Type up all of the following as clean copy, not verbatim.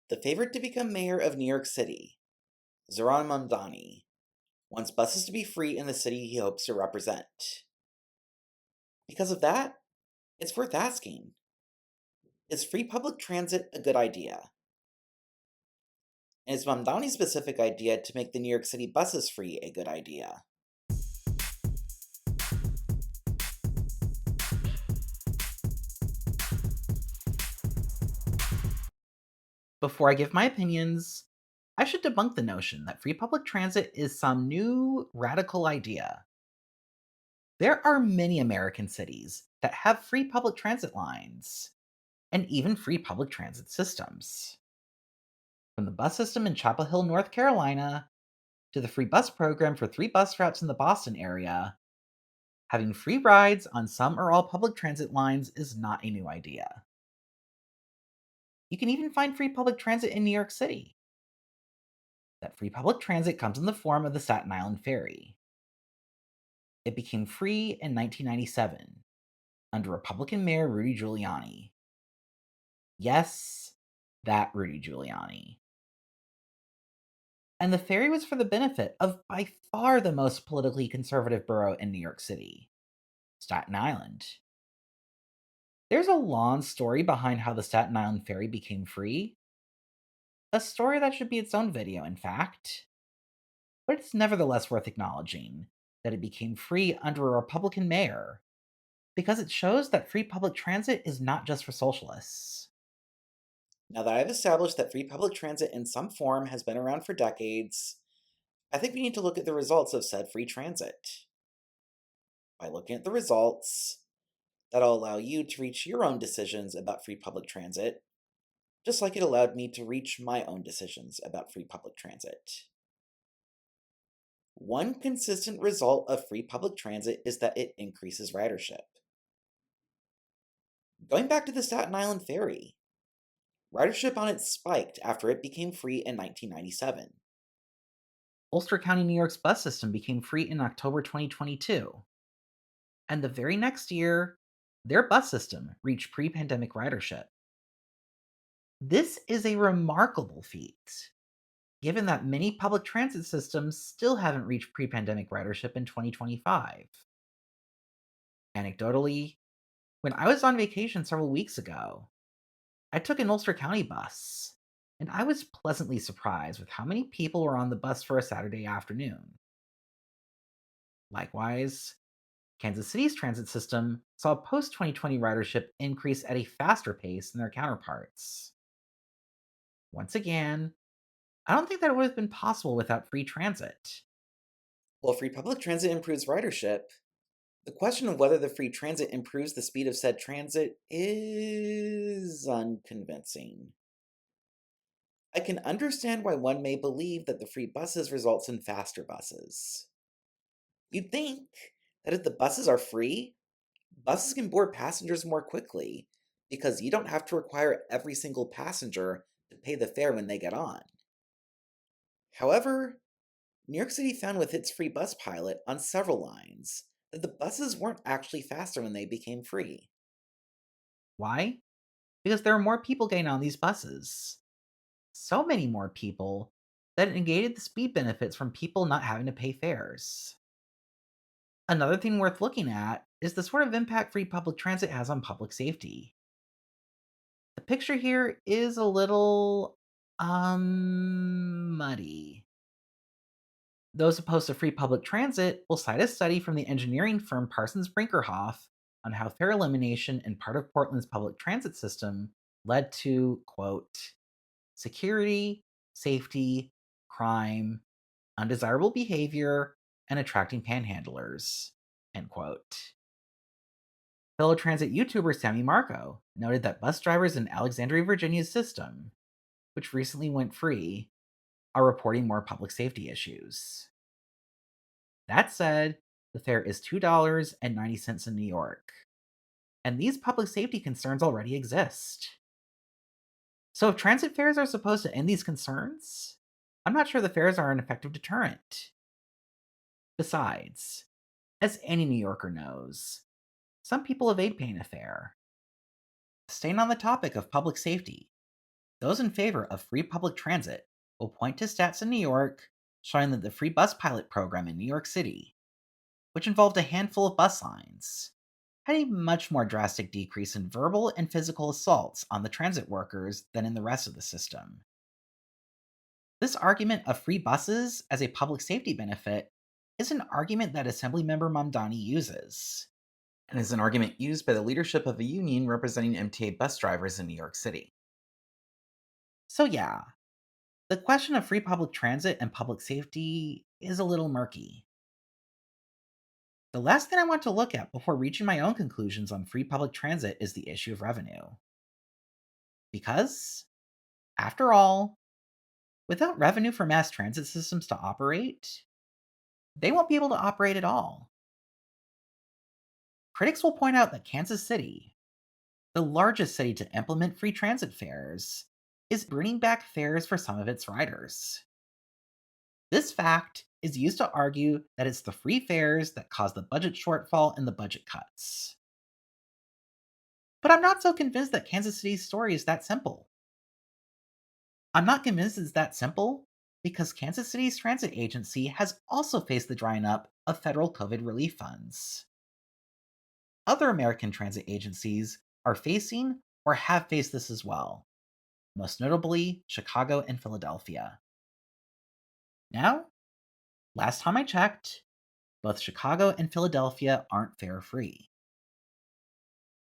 The favorite to become mayor of New York City, Zohran Mamdani, wants buses to be free in the city he hopes to represent. Because of that, it's worth asking, is free public transit a good idea? And is Mamdani's specific idea to make the New York City buses free a good idea? Before I give my opinions, I should debunk the notion that free public transit is some new radical idea. There are many American cities that have free public transit lines and even free public transit systems. From the bus system in Chapel Hill, North Carolina, to the free bus program for 3 bus routes in the Boston area, having free rides on some or all public transit lines is not a new idea. You can even find free public transit in New York City. That free public transit comes in the form of the Staten Island Ferry. It became free in 1997 under Republican Mayor Rudy Giuliani. Yes, that Rudy Giuliani. And the ferry was for the benefit of by far the most politically conservative borough in New York City, Staten Island. There's a long story behind how the Staten Island ferry became free, a story that should be its own video, in fact. But it's nevertheless worth acknowledging that it became free under a Republican mayor because it shows that free public transit is not just for socialists. Now that I've established that free public transit in some form has been around for decades, I think we need to look at the results of said free transit. By looking at the results, that'll allow you to reach your own decisions about free public transit, just like it allowed me to reach my own decisions about free public transit. One consistent result of free public transit is that it increases ridership. Going back to the Staten Island Ferry, ridership on it spiked after it became free in 1997. Ulster County, New York's bus system became free in October 2022, and the very next year, their bus system reached pre pandemic ridership. This is a remarkable feat, given that many public transit systems still haven't reached pre pandemic ridership in 2025. Anecdotally, when I was on vacation several weeks ago, I took an Ulster County bus, and I was pleasantly surprised with how many people were on the bus for a Saturday afternoon. Likewise, Kansas City's transit system saw post 2020 ridership increase at a faster pace than their counterparts. Once again, I don't think that would have been possible without free transit. While free public transit improves ridership, the question of whether the free transit improves the speed of said transit is unconvincing. I can understand why one may believe that the free buses results in faster buses. You'd think that if the buses are free, buses can board passengers more quickly because you don't have to require every single passenger to pay the fare when they get on. However, New York City found with its free bus pilot on several lines that the buses weren't actually faster when they became free. Why? Because there are more people getting on these buses. So many more people that it negated the speed benefits from people not having to pay fares. Another thing worth looking at is the sort of impact free public transit has on public safety. The picture here is a little, muddy. Those opposed to free public transit will cite a study from the engineering firm Parsons Brinkerhoff on how fare elimination in part of Portland's public transit system led to, quote, security, safety, crime, undesirable behavior, and attracting panhandlers, end quote. Fellow transit YouTuber Sammy Marco noted that bus drivers in Alexandria, Virginia's system, which recently went free, are reporting more public safety issues. That said, the fare is $2.90 in New York, and these public safety concerns already exist. So if transit fares are supposed to end these concerns, I'm not sure the fares are an effective deterrent. Besides, as any New Yorker knows, some people evade paying a fare. Staying on the topic of public safety, Those in favor of free public transit will point to stats in New York showing that the free bus pilot program in New York City, which involved a handful of bus lines, had a much more drastic decrease in verbal and physical assaults on the transit workers than in the rest of the system. This argument of free buses as a public safety benefit is an argument that Assemblymember Mamdani uses, and is an argument used by the leadership of a union representing MTA bus drivers in New York City. So, yeah, the question of free public transit and public safety is a little murky. The last thing I want to look at before reaching my own conclusions on free public transit is the issue of revenue. Because, after all, without revenue for mass transit systems to operate, they won't be able to operate at all. Critics will point out that Kansas City, the largest city to implement free transit fares, is bringing back fares for some of its riders. This fact is used to argue that it's the free fares that caused the budget shortfall and the budget cuts. But I'm not so convinced that Kansas City's story is that simple. I'm not convinced it's that simple because Kansas City's transit agency has also faced the drying up of federal COVID relief funds. Other American transit agencies are facing or have faced this as well, most notably Chicago and Philadelphia. Now, last time I checked, both Chicago and Philadelphia aren't fare free,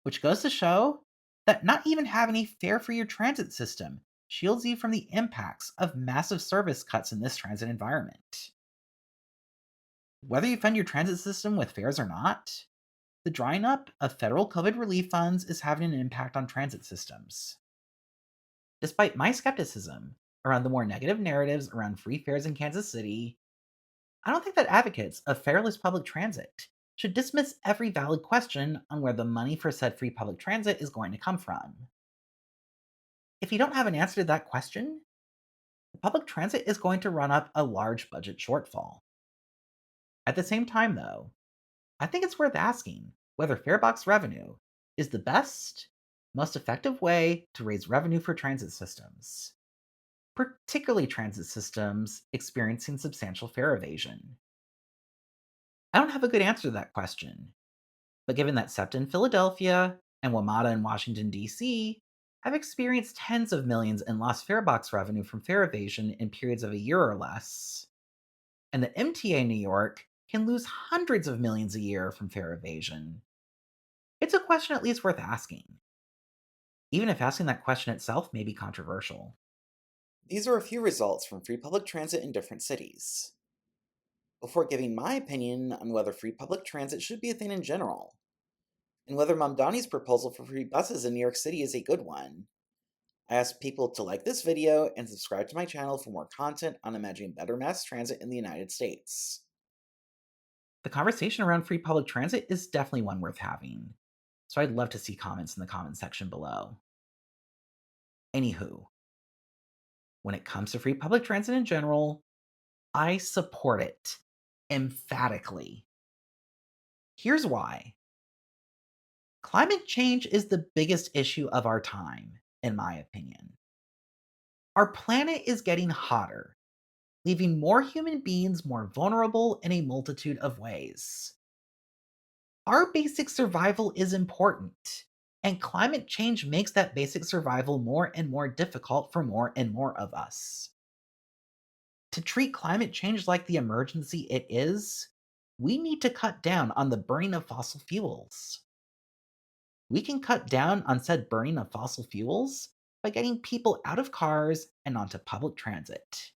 which goes to show that not even having a fare for your transit system shields you from the impacts of massive service cuts in this transit environment. Whether you fund your transit system with fares or not, the drying up of federal COVID relief funds is having an impact on transit systems. Despite my skepticism around the more negative narratives around free fares in Kansas City, I don't think that advocates of fareless public transit should dismiss every valid question on where the money for said free public transit is going to come from. If you don't have an answer to that question, public transit is going to run up a large budget shortfall. At the same time, though, I think it's worth asking whether farebox revenue is the best, most effective way to raise revenue for transit systems, particularly transit systems experiencing substantial fare evasion. I don't have a good answer to that question, but given that SEPTA in Philadelphia and WMATA in Washington, D.C. have experienced tens of millions in lost farebox revenue from fare evasion in periods of a year or less, and the MTA in New York can lose hundreds of millions a year from fare evasion, it's a question at least worth asking, even if asking that question itself may be controversial. These are a few results from free public transit in different cities. Before giving my opinion on whether free public transit should be a thing in general, and whether Mamdani's proposal for free buses in New York City is a good one, I ask people to like this video and subscribe to my channel for more content on imagining better mass transit in the United States. The conversation around free public transit is definitely one worth having, so I'd love to see comments in the comment section below. Anywho, when it comes to free public transit in general, I support it emphatically. Here's why. Climate change is the biggest issue of our time, in my opinion. Our planet is getting hotter, leaving more human beings more vulnerable in a multitude of ways. Our basic survival is important, and climate change makes that basic survival more and more difficult for more and more of us. To treat climate change like the emergency it is, we need to cut down on the burning of fossil fuels. We can cut down on said burning of fossil fuels by getting people out of cars and onto public transit.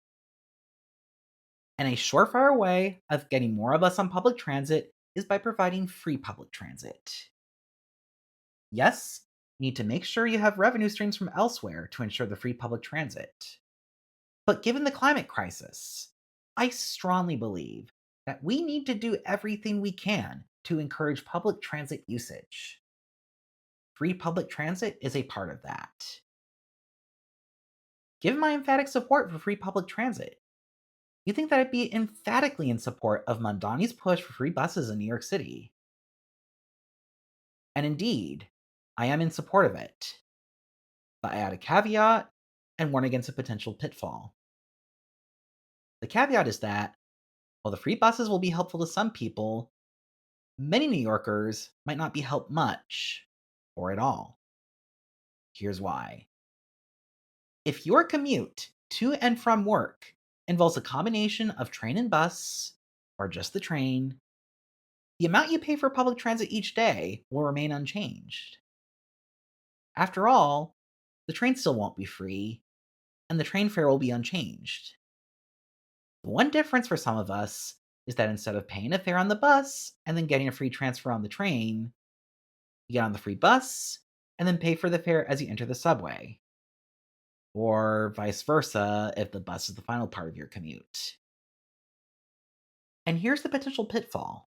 And a surefire way of getting more of us on public transit is by providing free public transit. Yes, you need to make sure you have revenue streams from elsewhere to ensure the free public transit. But given the climate crisis, I strongly believe that we need to do everything we can to encourage public transit usage. Free public transit is a part of that. Given my emphatic support for free public transit, you think that I'd be emphatically in support of Mamdani's push for free buses in New York City. And indeed, I am in support of it. But I add a caveat and warn against a potential pitfall. The caveat is that, while the free buses will be helpful to some people, many New Yorkers might not be helped much, or at all. Here's why. If your commute to and from work involves a combination of train and bus, or just the train, the amount you pay for public transit each day will remain unchanged. After all, the train still won't be free, and the train fare will be unchanged. The one difference for some of us is that instead of paying a fare on the bus and then getting a free transfer on the train, you get on the free bus and then pay for the fare as you enter the subway. Or vice versa if the bus is the final part of your commute. And here's the potential pitfall.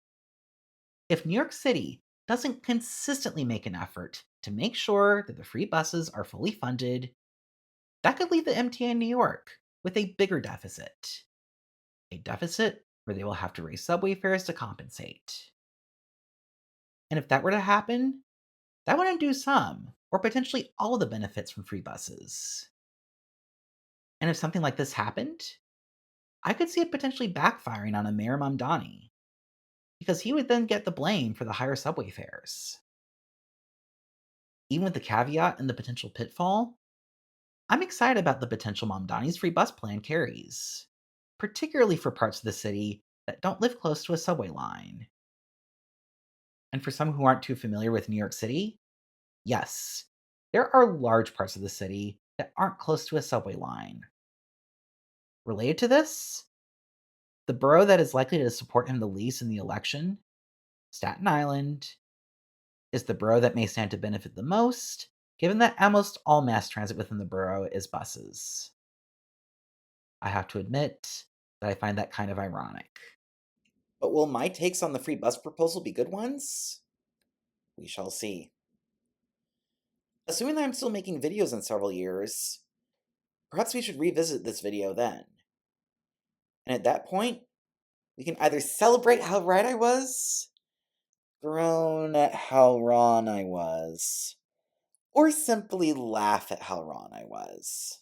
If New York City doesn't consistently make an effort to make sure that the free buses are fully funded, that could leave the MTA in New York with a bigger deficit. A deficit where they will have to raise subway fares to compensate. And if that were to happen, that would undo some, or potentially all of the benefits from free buses. And if something like this happened, I could see it potentially backfiring on a Mayor Mamdani, because he would then get the blame for the higher subway fares. Even with the caveat and the potential pitfall, I'm excited about the potential Mamdani's free bus plan carries, particularly for parts of the city that don't live close to a subway line. And for some who aren't too familiar with New York City, yes, there are large parts of the city that aren't close to a subway line. Related to this, the borough that is likely to support him the least in the election, Staten Island, is the borough that may stand to benefit the most, given that almost all mass transit within the borough is buses. I have to admit that I find that kind of ironic. But will my takes on the free bus proposal be good ones? We shall see. Assuming that I'm still making videos in several years, perhaps we should revisit this video then. And at that point, we can either celebrate how right I was, groan at how wrong I was, or simply laugh at how wrong I was.